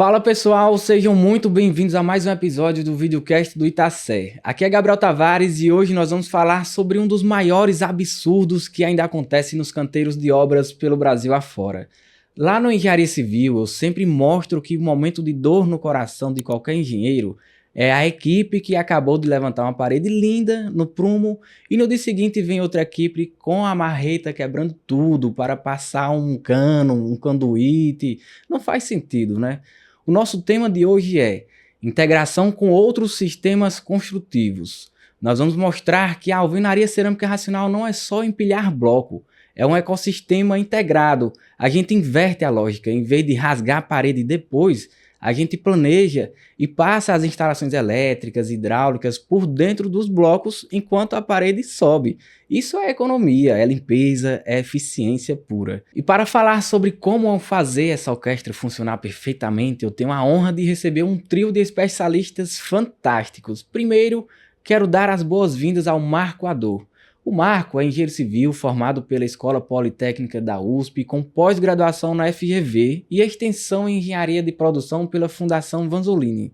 Fala pessoal, sejam muito bem-vindos a mais um episódio do videocast do Itacé. Aqui é Gabriel Tavares e hoje nós vamos falar sobre um dos maiores absurdos que ainda acontece nos canteiros de obras pelo Brasil afora. Lá no Engenharia Civil eu sempre mostro que o momento de dor no coração de qualquer engenheiro é a equipe que acabou de levantar uma parede linda no prumo e no dia seguinte vem outra equipe com a marreta quebrando tudo para passar um cano, um conduíte. Não faz sentido, né? O nosso tema de hoje é integração com outros sistemas construtivos. Nós vamos mostrar que a alvenaria cerâmica racional não é só empilhar bloco, é um ecossistema integrado. A gente inverte a lógica, em vez de rasgar a parede depois, a gente planeja e passa as instalações elétricas, hidráulicas por dentro dos blocos enquanto a parede sobe. Isso é economia, é limpeza, é eficiência pura. E para falar sobre como fazer essa orquestra funcionar perfeitamente, eu tenho a honra de receber um trio de especialistas fantásticos. Primeiro, quero dar as boas-vindas ao Marco Ador. O Marco é engenheiro civil formado pela Escola Politécnica da USP, com pós-graduação na FGV e extensão em engenharia de produção pela Fundação Vanzolini.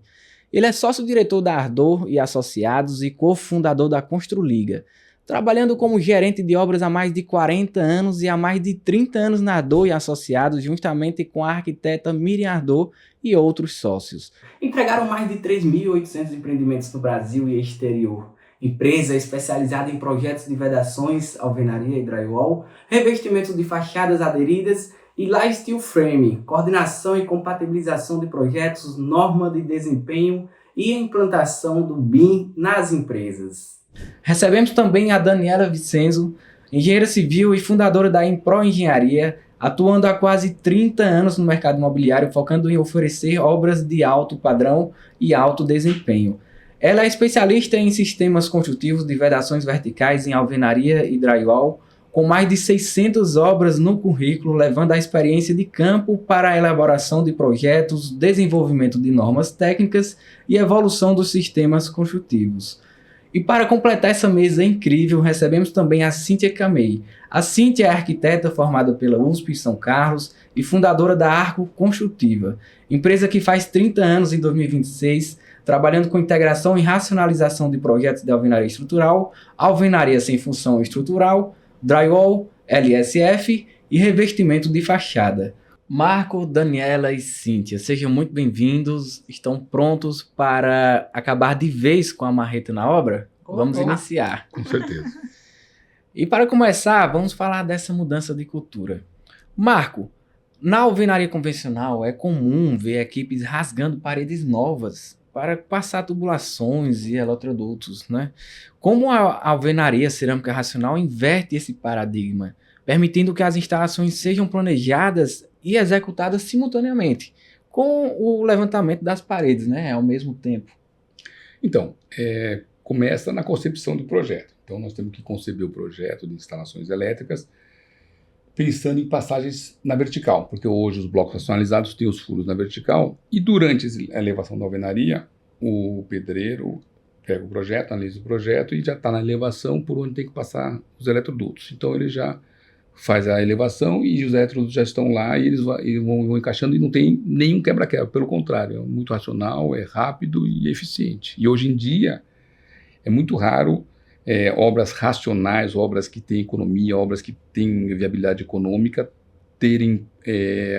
Ele é sócio-diretor da Ardor e Associados e cofundador da Construliga, trabalhando como gerente de obras há mais de 40 anos e há mais de 30 anos na Ardor e Associados, juntamente com a arquiteta Miriam Ardor e outros sócios. Entregaram mais de 3.800 empreendimentos no Brasil e exterior. Empresa especializada em projetos de vedações, alvenaria e drywall, revestimentos de fachadas aderidas e light steel frame, coordenação e compatibilização de projetos, norma de desempenho e implantação do BIM nas empresas. Recebemos também a Daniela Vicenzo, engenheira civil e fundadora da Impro Engenharia, atuando há quase 30 anos no mercado imobiliário, focando em oferecer obras de alto padrão e alto desempenho. Ela é especialista em sistemas construtivos de vedações verticais em alvenaria e drywall, com mais de 600 obras no currículo, levando a experiência de campo para a elaboração de projetos, desenvolvimento de normas técnicas e evolução dos sistemas construtivos. E para completar essa mesa incrível, recebemos também a Cíntia Camei. A Cíntia é arquiteta formada pela USP São Carlos e fundadora da Arco Construtiva, empresa que faz 30 anos em 2026, trabalhando com integração e racionalização de projetos de alvenaria estrutural, alvenaria sem função estrutural, drywall, LSF e revestimento de fachada. Marco, Daniela e Cíntia, sejam muito bem-vindos. Estão prontos para acabar de vez com a marreta na obra? Vamos iniciar. Com certeza. E para começar, vamos falar dessa mudança de cultura. Marco, na alvenaria convencional é comum ver equipes rasgando paredes novas para passar tubulações e eletrodutos, né? Como a alvenaria cerâmica racional inverte esse paradigma, permitindo que as instalações sejam planejadas e executadas simultaneamente, com o levantamento das paredes, né, ao mesmo tempo. Então, começa na concepção do projeto. Então, nós temos que conceber o projeto de instalações elétricas pensando em passagens na vertical, porque hoje os blocos racionalizados têm os furos na vertical e durante a elevação da alvenaria, o pedreiro pega o projeto, analisa o projeto e já está na elevação por onde tem que passar os eletrodutos. Então ele já faz a elevação e os eletrodutos já estão lá e eles vão encaixando e não tem nenhum quebra-quebra, pelo contrário, é muito racional, é rápido e eficiente. E hoje em dia é muito raro obras racionais, obras que têm economia, obras que têm viabilidade econômica, terem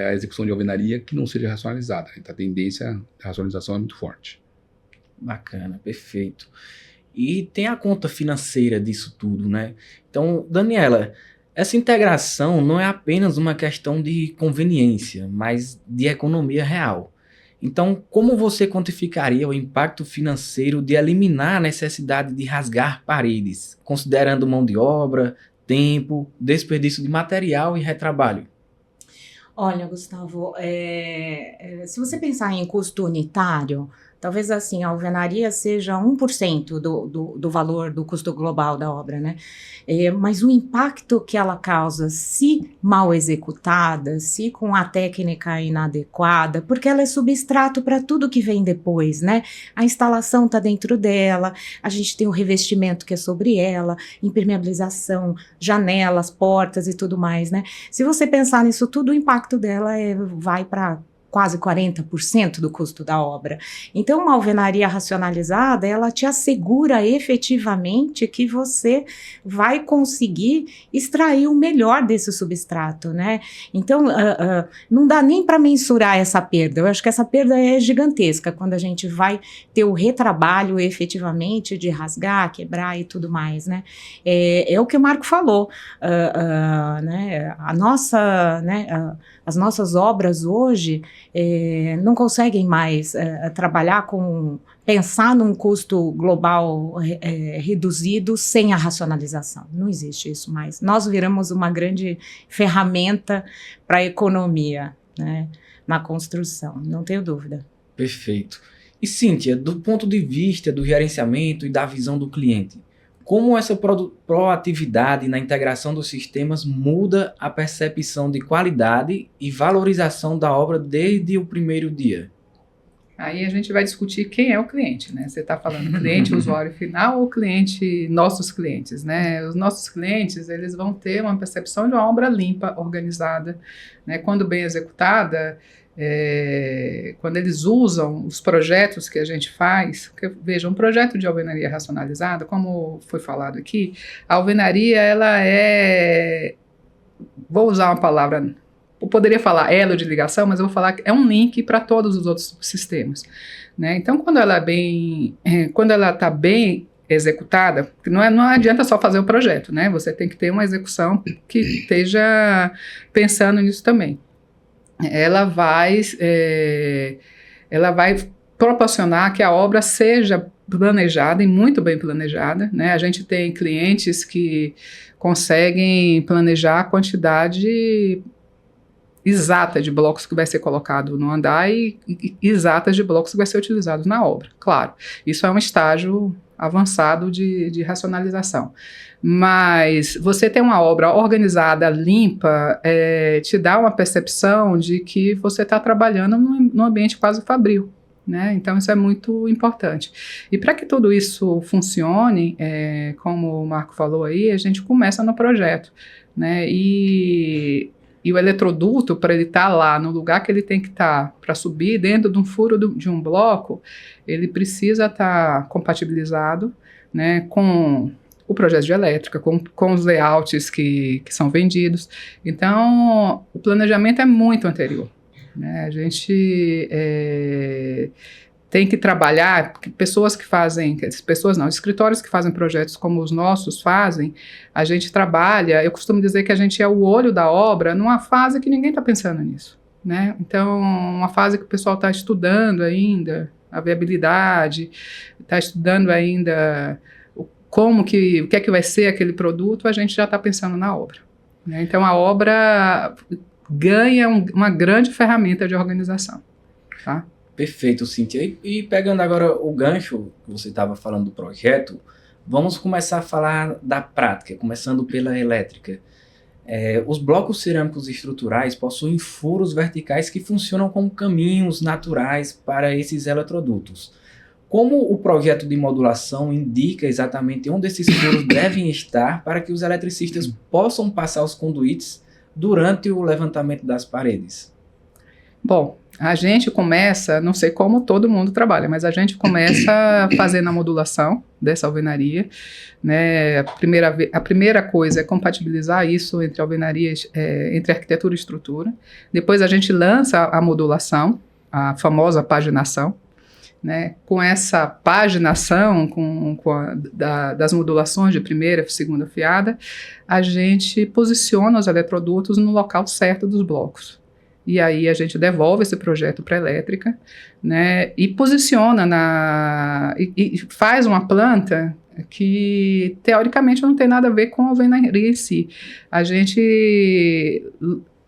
a execução de alvenaria que não seja racionalizada. Então, a tendência à racionalização é muito forte. Bacana, perfeito. E tem a conta financeira disso tudo, né? Então, Daniela, essa integração não é apenas uma questão de conveniência, mas de economia real. Então, como você quantificaria o impacto financeiro de eliminar a necessidade de rasgar paredes, considerando mão de obra, tempo, desperdício de material e retrabalho? Olha, Gustavo, se você pensar em custo unitário, talvez assim, a alvenaria seja 1% do valor do custo global da obra, né? Mas o impacto que ela causa, se mal executada, se com a técnica inadequada, porque ela é substrato para tudo que vem depois, né? A instalação está dentro dela, a gente tem o revestimento que é sobre ela, impermeabilização, janelas, portas e tudo mais, né? Se você pensar nisso tudo, o impacto dela vai para quase 40% do custo da obra. Então, uma alvenaria racionalizada, ela te assegura efetivamente que você vai conseguir extrair o melhor desse substrato, né? Então, não dá nem para mensurar essa perda. Eu acho que essa perda é gigantesca quando a gente vai ter o retrabalho efetivamente de rasgar, quebrar e tudo mais, né? É o que o Marco falou, né? As nossas obras hoje não conseguem mais pensar num custo global reduzido sem a racionalização. Não existe isso mais. Nós viramos uma grande ferramenta para a economia, né, na construção, não tenho dúvida. Perfeito. E Cíntia, do ponto de vista do gerenciamento e da visão do cliente, como essa proatividade na integração dos sistemas muda a percepção de qualidade e valorização da obra desde o primeiro dia? Aí a gente vai discutir quem é o cliente, né? Você está falando cliente, usuário final ou cliente, nossos clientes, né? Os nossos clientes, eles vão ter uma percepção de uma obra limpa, organizada, né? Quando bem executada, quando eles usam os projetos que a gente faz, veja, um projeto de alvenaria racionalizada, como foi falado aqui, a alvenaria, ela vou usar uma palavra, eu poderia falar elo de ligação, mas eu vou falar que é um link para todos os outros sistemas, né? Então, quando ela está bem executada, não adianta só fazer o projeto, né? Você tem que ter uma execução que esteja pensando nisso também. Ela vai proporcionar que a obra seja planejada e muito bem planejada, né? A gente tem clientes que conseguem planejar a quantidade exata de blocos que vai ser colocado no andar e exatas de blocos que vai ser utilizados na obra. Claro, isso é um estágio avançado de racionalização. Mas você ter uma obra organizada, limpa, te dá uma percepção de que você está trabalhando num ambiente quase fabril, né? Então isso é muito importante. E para que tudo isso funcione, como o Marco falou aí, a gente começa no projeto, né? E o eletroduto, para ele estar lá no lugar que ele tem que estar, para subir dentro de um furo de um bloco, ele precisa estar compatibilizado, né, com o projeto de elétrica, com os layouts que são vendidos. Então, o planejamento é muito anterior, né? A gente tem que trabalhar, escritórios que fazem projetos como os nossos fazem, a gente trabalha, eu costumo dizer que a gente é o olho da obra numa fase que ninguém está pensando nisso, né? Então, uma fase que o pessoal está estudando ainda, a viabilidade, está estudando ainda o que é que vai ser aquele produto, a gente já está pensando na obra, né? Então, a obra ganha uma grande ferramenta de organização, tá? Perfeito, Cíntia. E pegando agora o gancho que você estava falando do projeto, vamos começar a falar da prática, começando pela elétrica. Os blocos cerâmicos estruturais possuem furos verticais que funcionam como caminhos naturais para esses eletrodutos. Como o projeto de modulação indica exatamente onde esses furos devem estar para que os eletricistas possam passar os conduítes durante o levantamento das paredes? Bom, a gente começa, não sei como todo mundo trabalha, mas a gente começa fazendo a modulação dessa alvenaria, né? A primeira coisa é compatibilizar isso entre alvenarias, entre arquitetura e estrutura. Depois a gente lança a modulação, a famosa paginação, né? Com essa paginação, das modulações de primeira e segunda fiada, a gente posiciona os eletrodutos no local certo dos blocos. E aí a gente devolve esse projeto para a elétrica, né, e posiciona e faz uma planta que teoricamente não tem nada a ver com a alvenaria em si. A gente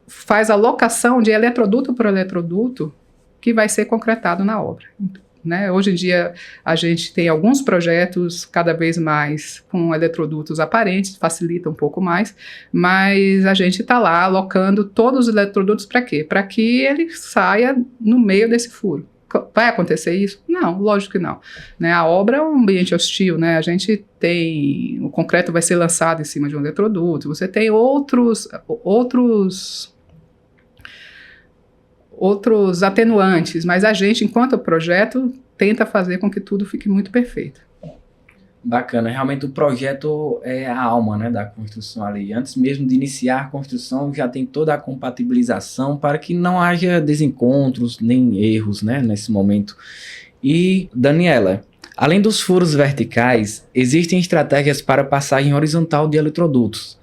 faz a locação de eletroduto por eletroduto que vai ser concretado na obra, né? Hoje em dia a gente tem alguns projetos cada vez mais com eletrodutos aparentes, facilita um pouco mais, mas a gente está lá alocando todos os eletrodutos para quê? Para que ele saia no meio desse furo. Vai acontecer isso? Não, lógico que não, né? A obra é um ambiente hostil, né? A gente tem, o concreto vai ser lançado em cima de um eletroduto, você tem outros outros atenuantes, mas a gente, enquanto projeto, tenta fazer com que tudo fique muito perfeito. Bacana, realmente o projeto é a alma, né, da construção ali. Antes mesmo de iniciar a construção, já tem toda a compatibilização para que não haja desencontros nem erros, né, nesse momento. E, Daniela, além dos furos verticais, existem estratégias para passagem horizontal de eletrodutos.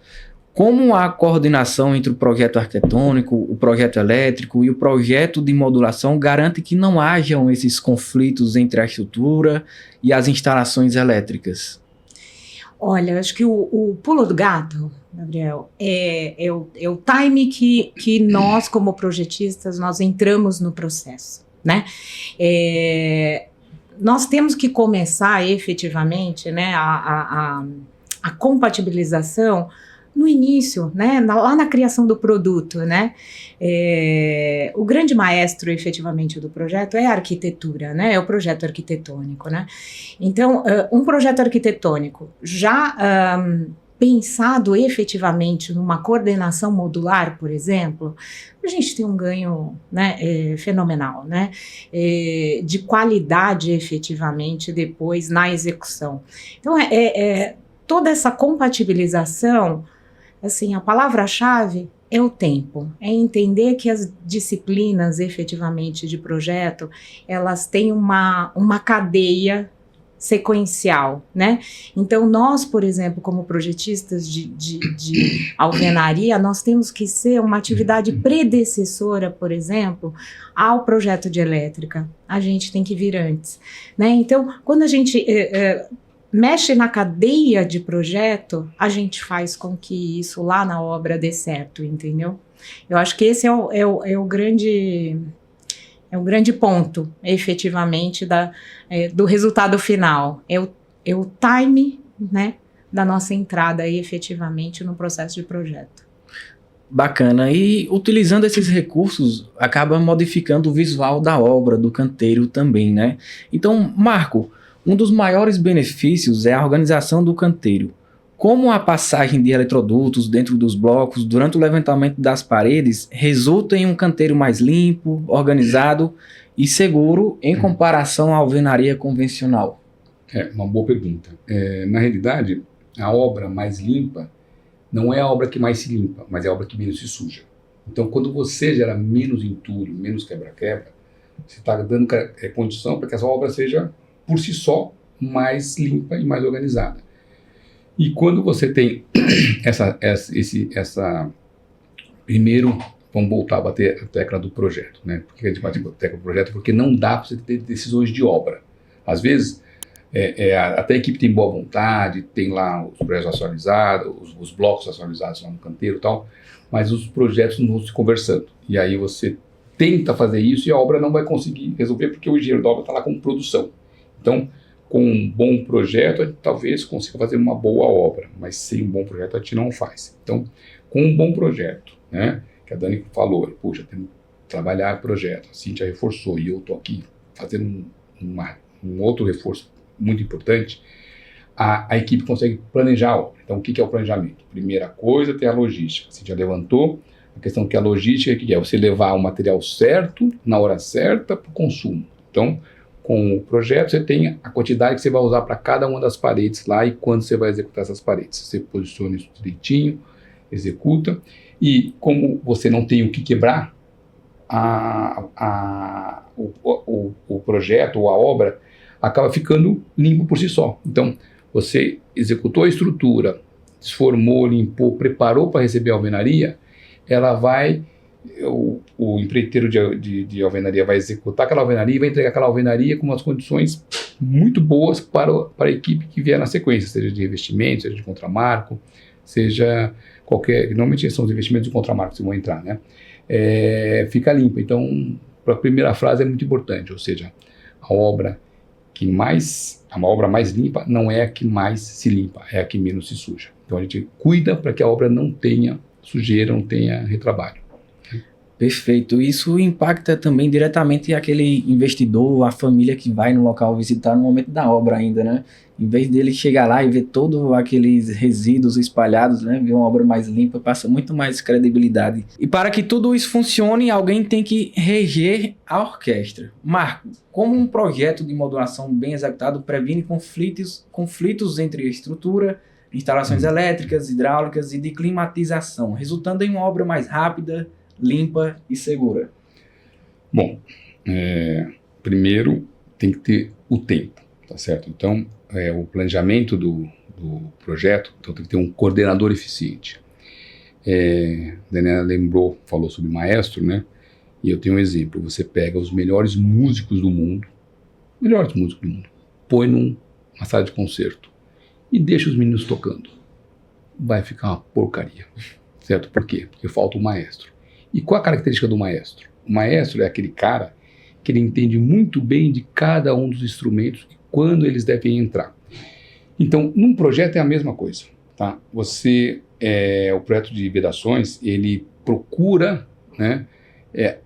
Como a coordenação entre o projeto arquitetônico, o projeto elétrico e o projeto de modulação garante que não hajam esses conflitos entre a estrutura e as instalações elétricas? Olha, acho que o pulo do gato, Gabriel, é o time que nós, como projetistas, nós entramos no processo, né? Nós temos que começar efetivamente, né, a compatibilização no início, né, lá na criação do produto, né, o grande maestro, efetivamente, do projeto é a arquitetura, né, é o projeto arquitetônico, né. Então, um projeto arquitetônico já pensado efetivamente numa coordenação modular, por exemplo, a gente tem um ganho, né, fenomenal, né, de qualidade efetivamente depois na execução. Então, toda essa compatibilização, assim, a palavra-chave é o tempo, é entender que as disciplinas efetivamente de projeto, elas têm uma cadeia sequencial, né? Então, nós, por exemplo, como projetistas de alvenaria, nós temos que ser uma atividade predecessora, por exemplo, ao projeto de elétrica. A gente tem que vir antes, né? Então, quando a gente mexe na cadeia de projeto, a gente faz com que isso lá na obra dê certo, entendeu? Eu acho que esse é o grande ponto, efetivamente, do resultado final. É o time, né, da nossa entrada efetivamente no processo de projeto. Bacana. E utilizando esses recursos, acaba modificando o visual da obra, do canteiro também, né? Então, Marco, um dos maiores benefícios é a organização do canteiro. Como a passagem de eletrodutos dentro dos blocos durante o levantamento das paredes resulta em um canteiro mais limpo, organizado e seguro em comparação à alvenaria convencional? É uma boa pergunta. Na realidade, a obra mais limpa não é a obra que mais se limpa, mas é a obra que menos se suja. Então, quando você gera menos entulho, menos quebra-quebra, você está dando condição para que essa obra seja, por si só, mais limpa e mais organizada. E quando você tem primeiro, vamos voltar a bater a tecla do projeto, né? Por que a gente bate a tecla do projeto? Porque não dá para você ter decisões de obra. Às vezes, até a equipe tem boa vontade, tem lá os projetos racionalizados, os blocos racionalizados lá no canteiro e tal, mas os projetos não vão se conversando. E aí você tenta fazer isso e a obra não vai conseguir resolver porque o engenheiro da obra está lá como produção. Então, com um bom projeto, a gente talvez consiga fazer uma boa obra, mas sem um bom projeto a gente não faz. Então, com um bom projeto, né, que a Dani falou, puxa, temos que trabalhar projeto, a Cíntia reforçou e eu estou aqui fazendo um outro reforço muito importante, a equipe consegue planejar a obra. Então, o que é o planejamento? Primeira coisa, tem a logística. A Cíntia levantou a questão que a logística que é você levar o material certo, na hora certa, para o consumo. Então, com o projeto, você tem a quantidade que você vai usar para cada uma das paredes lá e quando você vai executar essas paredes. Você posiciona isso direitinho, executa, e como você não tem o que quebrar, o projeto ou a obra acaba ficando limpo por si só. Então, você executou a estrutura, desformou, limpou, preparou para receber a alvenaria, ela vai... O empreiteiro de alvenaria vai executar aquela alvenaria e vai entregar aquela alvenaria com umas condições muito boas para a equipe que vier na sequência, seja de revestimento, seja de contramarco, seja qualquer... Normalmente são os investimentos de contramarco que vão entrar, né? Fica limpa. Então, para a primeira frase é muito importante, ou seja, a obra mais limpa não é a que mais se limpa, é a que menos se suja. Então, a gente cuida para que a obra não tenha sujeira, não tenha retrabalho. Perfeito. Isso impacta também diretamente aquele investidor, a família que vai no local visitar no momento da obra ainda, né? Em vez dele chegar lá e ver todos aqueles resíduos espalhados, né? Ver uma obra mais limpa, passa muito mais credibilidade. E para que tudo isso funcione, alguém tem que reger a orquestra. Marco, como um projeto de modulação bem executado previne conflitos entre estrutura, instalações elétricas, hidráulicas e de climatização, resultando em uma obra mais rápida, limpa e segura? Bom, primeiro tem que ter o tempo, tá certo? Então, o planejamento do projeto, então tem que ter um coordenador eficiente. Daniela falou sobre maestro, né? E eu tenho um exemplo. Você pega os melhores músicos do mundo, põe numa sala de concerto e deixa os meninos tocando. Vai ficar uma porcaria, certo? Por quê? Porque falta o maestro. E qual a característica do maestro? O maestro é aquele cara que ele entende muito bem de cada um dos instrumentos e quando eles devem entrar. Então, num projeto é a mesma coisa, tá? O projeto de vedações, ele procura, né,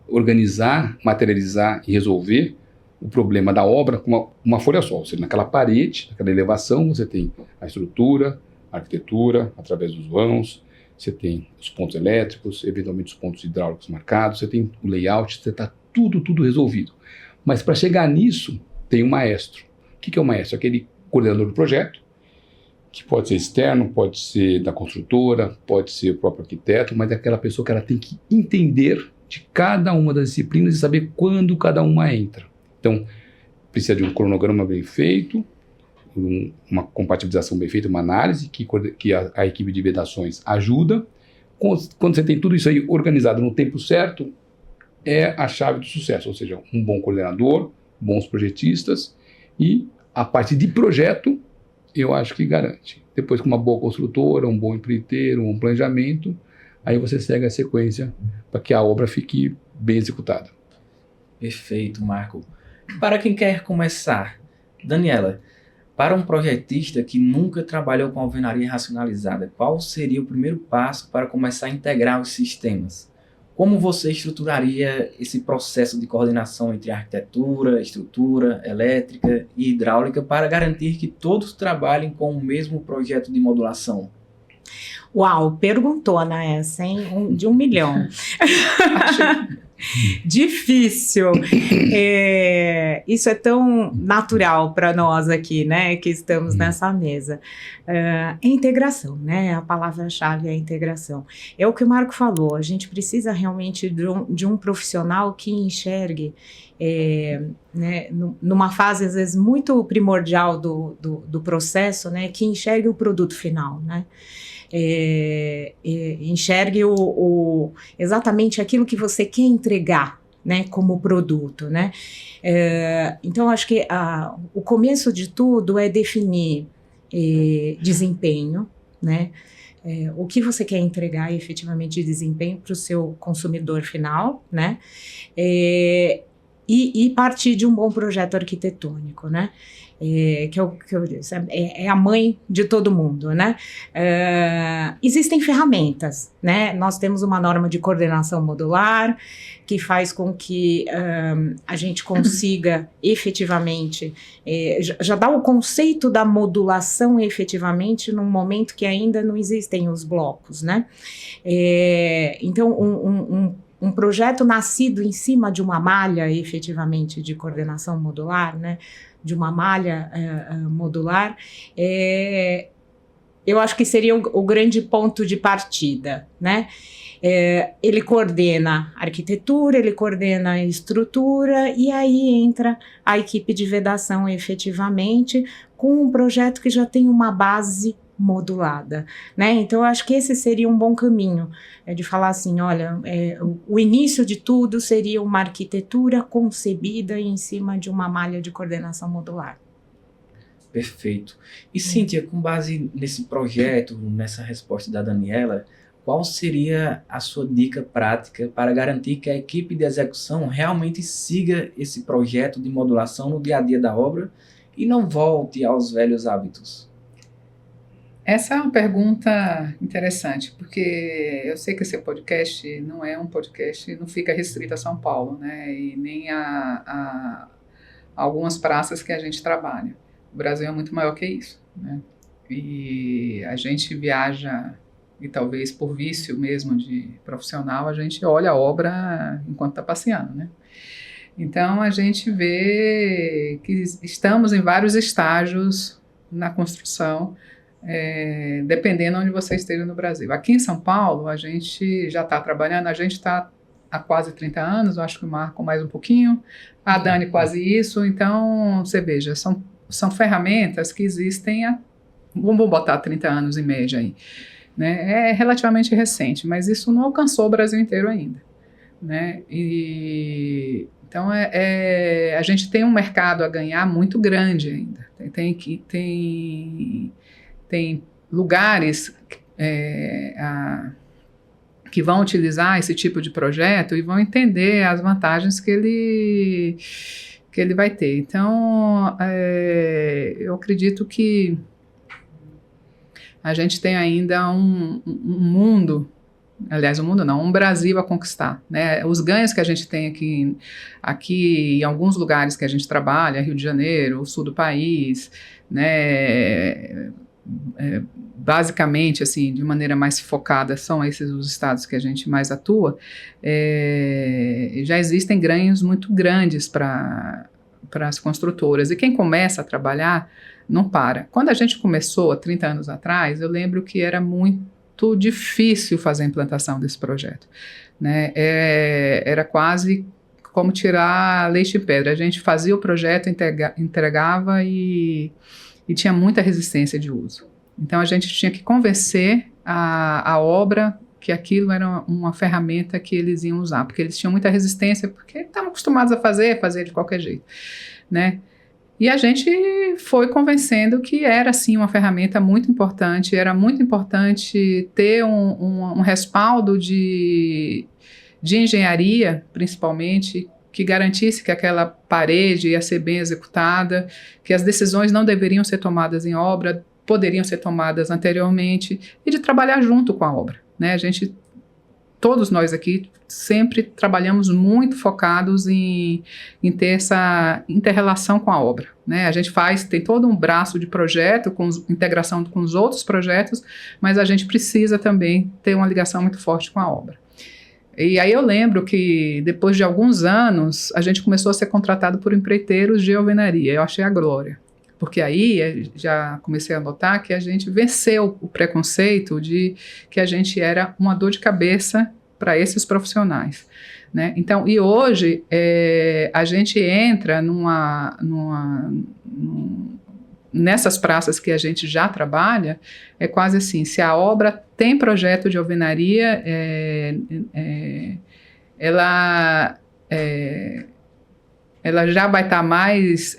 organizar, materializar e resolver o problema da obra com uma folha só. Ou seja, naquela parede, naquela elevação, você tem a estrutura, a arquitetura, através dos vãos, você tem os pontos elétricos, eventualmente os pontos hidráulicos marcados, você tem o layout, você está tudo resolvido. Mas para chegar nisso, tem um maestro. O que é o maestro? Aquele coordenador do projeto, que pode ser externo, pode ser da construtora, pode ser o próprio arquiteto, mas é aquela pessoa que ela tem que entender de cada uma das disciplinas e saber quando cada uma entra. Então, precisa de um cronograma bem feito, uma compatibilização bem feita, uma análise que a equipe de vedações ajuda. Quando você tem tudo isso aí organizado no tempo certo, é a chave do sucesso, ou seja, um bom coordenador, bons projetistas e a parte de projeto, eu acho que garante. Depois com uma boa construtora, um bom empreiteiro, um planejamento, aí você segue a sequência para que a obra fique bem executada. Perfeito, Marco. Para quem quer começar, Daniela, para um projetista que nunca trabalhou com alvenaria racionalizada, qual seria o primeiro passo para começar a integrar os sistemas? Como você estruturaria esse processo de coordenação entre arquitetura, estrutura, elétrica e hidráulica para garantir que todos trabalhem com o mesmo projeto de modulação? Uau, perguntona essa, hein? De 1 milhão. Difícil. Isso é tão natural para nós aqui, né, que estamos nessa mesa. É integração, né? A palavra-chave é a integração. É o que o Marco falou, a gente precisa realmente de um profissional que enxergue, né, numa fase, às vezes, muito primordial do processo, né, que enxergue o produto final, né? Enxergue exatamente aquilo que você quer entregar, né, como produto, né? Então, acho que o começo de tudo é definir desempenho, né? O que você quer entregar efetivamente de desempenho para o seu consumidor final, né? E partir de um bom projeto arquitetônico, né? Que é o que eu disse, é a mãe de todo mundo, né? Existem ferramentas, né? Nós temos uma norma de coordenação modular que faz com que a gente consiga efetivamente, já dá o conceito da modulação efetivamente num momento que ainda não existem os blocos, né? Então, um projeto nascido em cima de uma malha efetivamente de coordenação modular, né? De uma malha modular, eu acho que seria o grande ponto de partida, né? Ele coordena a arquitetura, ele coordena a estrutura, e aí entra a equipe de vedação efetivamente com um projeto que já tem uma base modulada, né? Então, eu acho que esse seria um bom caminho, de falar assim, olha, o início de tudo seria uma arquitetura concebida em cima de uma malha de coordenação modular. Perfeito. E Cíntia, com base nesse projeto, nessa resposta da Daniela, qual seria a sua dica prática para garantir que a equipe de execução realmente siga esse projeto de modulação no dia a dia da obra e não volte aos velhos hábitos? Essa é uma pergunta interessante, porque eu sei que esse podcast não é um podcast, não fica restrito a São Paulo, né? E nem a algumas praças que a gente trabalha. O Brasil é muito maior que isso, né? E a gente viaja, e talvez por vício mesmo de profissional, a gente olha a obra enquanto está passeando, né? Então a gente vê que estamos em vários estágios na construção, dependendo onde você esteja no Brasil. Aqui em São Paulo, a gente já está trabalhando, a gente está há quase 30 anos, eu acho que o Marco mais um pouquinho, a Dani quase isso, então você veja, são ferramentas que existem há, vamos botar 30 anos em média aí, né? É relativamente recente, mas isso não alcançou o Brasil inteiro ainda, né? Então a gente tem um mercado a ganhar muito grande ainda, tem lugares que vão utilizar esse tipo de projeto e vão entender as vantagens que ele vai ter. Então, eu acredito que a gente tem ainda um mundo, aliás, um Brasil a conquistar, né? Os ganhos que a gente tem aqui em alguns lugares que a gente trabalha, Rio de Janeiro, o sul do país, né? Basicamente, assim, de maneira mais focada, são esses os estados que a gente mais atua, já existem ganhos muito grandes para as construtoras. E quem começa a trabalhar não para. Quando a gente começou, há 30 anos atrás, eu lembro que era muito difícil fazer a implantação desse projeto, né? Era quase como tirar leite em pedra. A gente fazia o projeto, entregava e tinha muita resistência de uso. Então a gente tinha que convencer a obra que aquilo era uma ferramenta que eles iam usar, porque eles tinham muita resistência, porque estavam acostumados a fazer de qualquer jeito, né? E a gente foi convencendo que era, sim, uma ferramenta muito importante, era muito importante ter um respaldo de engenharia, principalmente, que garantisse que aquela parede ia ser bem executada, que as decisões não deveriam ser tomadas em obra, poderiam ser tomadas anteriormente, e de trabalhar junto com a obra, né? Todos nós aqui sempre trabalhamos muito focados em ter essa inter-relação com a obra, né? A gente tem todo um braço de projeto, integração com os outros projetos, mas a gente precisa também ter uma ligação muito forte com a obra. E aí eu lembro que depois de alguns anos a gente começou a ser contratado por empreiteiros de alvenaria. Eu achei a glória, porque aí já comecei a notar que a gente venceu o preconceito de que a gente era uma dor de cabeça para esses profissionais, né? Então, e hoje a gente entra nessas praças que a gente já trabalha, é quase assim, se a obra tem projeto de alvenaria, ela já vai estar mais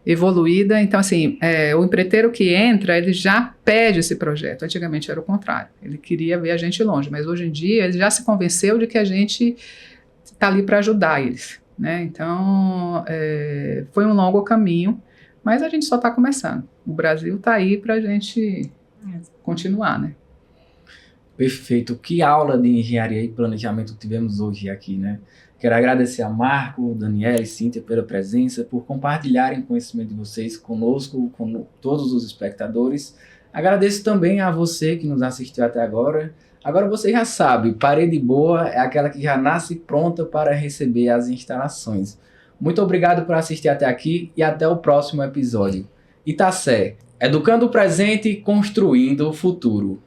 evoluída. Então, assim, o empreiteiro que entra, ele já pede esse projeto. Antigamente era o contrário, ele queria ver a gente longe, mas hoje em dia ele já se convenceu de que a gente está ali para ajudar eles, né? Então, foi um longo caminho, mas a gente só está começando. O Brasil está aí para a gente continuar, né? Perfeito. Que aula de engenharia e planejamento tivemos hoje aqui, né? Quero agradecer a Marco, Daniela e Cíntia pela presença, por compartilharem o conhecimento de vocês conosco, com todos os espectadores. Agradeço também a você que nos assistiu até agora. Agora você já sabe, parede boa é aquela que já nasce pronta para receber as instalações. Muito obrigado por assistir até aqui e até o próximo episódio. Itassé, educando o presente, construindo o futuro.